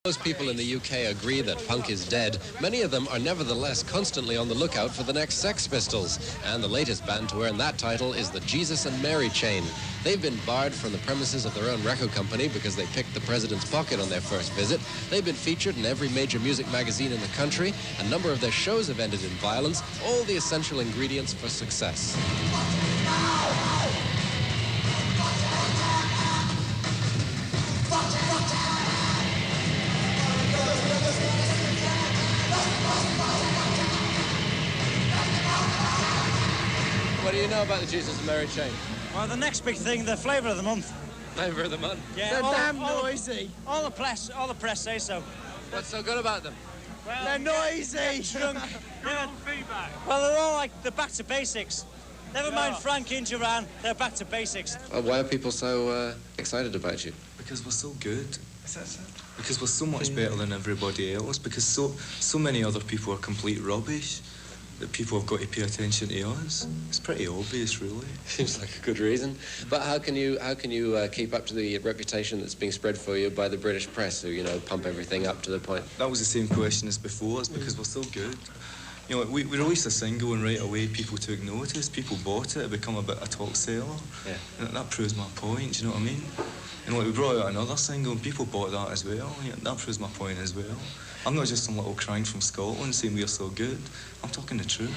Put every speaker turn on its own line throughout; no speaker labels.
Most people in the UK agree that punk is dead. Many of them are nevertheless constantly on the lookout for the next Sex Pistols. And the latest band to earn that title is the Jesus and Mary Chain. They've been barred from the premises of their own record company because they picked the president's pocket on their first visit. They've been featured in every major music magazine in the country. A number of their shows have ended in violence. All the essential ingredients for success. What do you know about the Jesus and Mary Chain?
Well, the next big thing, the flavour of the month.
Flavour of the month?
Yeah,
they're damn noisy.
All the press say so.
What's so good about them?
Well,
they're noisy.
Drunk.
feedback.
Well, they're all like, they're back to basics. Never mind Frank and Duran, they're back to basics.
Why are people so excited about you?
Because we're so good. Because we're so much better than everybody else. Because so many other people are complete rubbish that people have got to pay attention to us. It's pretty obvious, really.
Seems like a good reason. But how can you keep up to the reputation that's being spread for you by the British press, who, you know, pump everything up to the point?
That was the same question as before. It's because we're so good. You know, we released a single and right away people took notice. People bought it. It became a bit of a top seller.
Yeah.
And that proves my point. Do you know what I mean? And like, we brought out another single and people bought that as well. Yeah, that proves my point as well. I'm not just some little crank from Scotland saying we're so good. I'm talking the truth.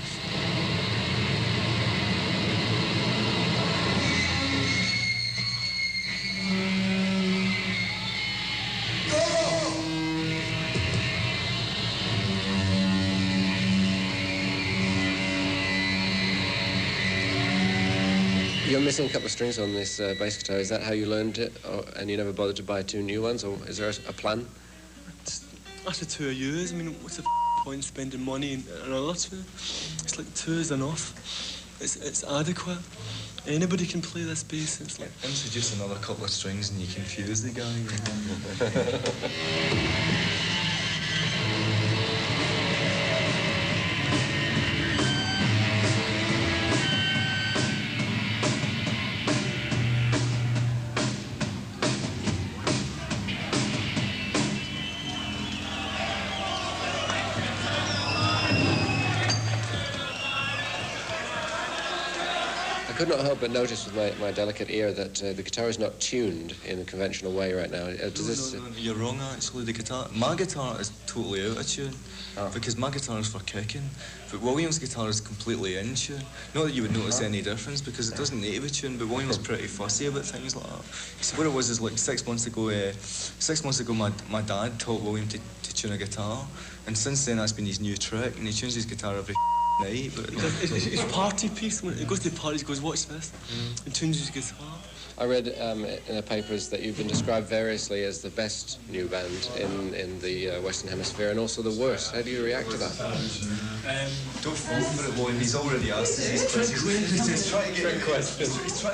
You're missing a couple of strings on this bass guitar. Is that how you learned it, and you never bothered to buy two new ones, or is there a plan?
After 2 years, I mean, what's the point spending money and all that? It's like 2 is enough. It's adequate. Anybody can play this bass. It's like
introduce another couple of strings and you confuse the guy.
I could not help but notice with my delicate ear that the guitar is not tuned in the conventional way right now.
No, you're wrong, actually. My guitar is totally out of tune, because my guitar is for kicking, but William's guitar is completely in tune. Not that you would notice any difference, because it doesn't need to be tuned, but William's pretty fussy about things like that. So what it was is, like, 6 months ago, my dad taught William to tune a guitar, and since then that's been his new trick, and he tunes his guitar every night. But
it's party piece. When he goes to parties, he goes, watch this, and tunes his guitar.
I read in the papers that you've been described variously as the best new band in the Western Hemisphere, and also the worst. How do you react to that?
Don't fall for it, William. He's already asked us these questions. He's trying to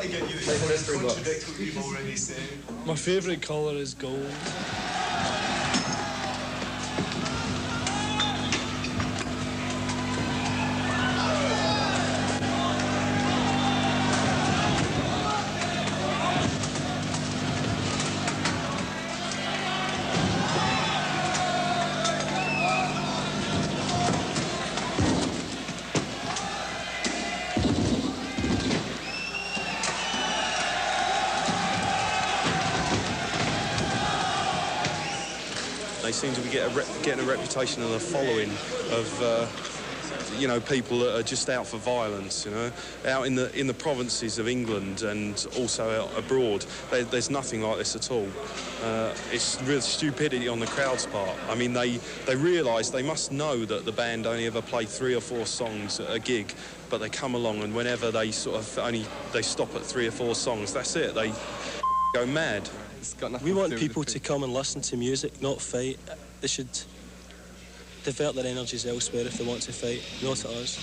get you to contradict what you've already said.
My favourite colour is gold.
They seem to be getting a reputation and a following of, you know, people that are just out for violence, you know, out in the provinces of England and also out abroad. There's nothing like this at all. It's real stupidity on the crowd's part. I mean, they realise, they must know that the band only ever play 3 or 4 songs at a gig, but they come along and whenever they sort of they stop at 3 or 4 songs, that's it. They go mad.
We want people to come and listen to music, not fight. They should divert their energies elsewhere if they want to fight, not at us.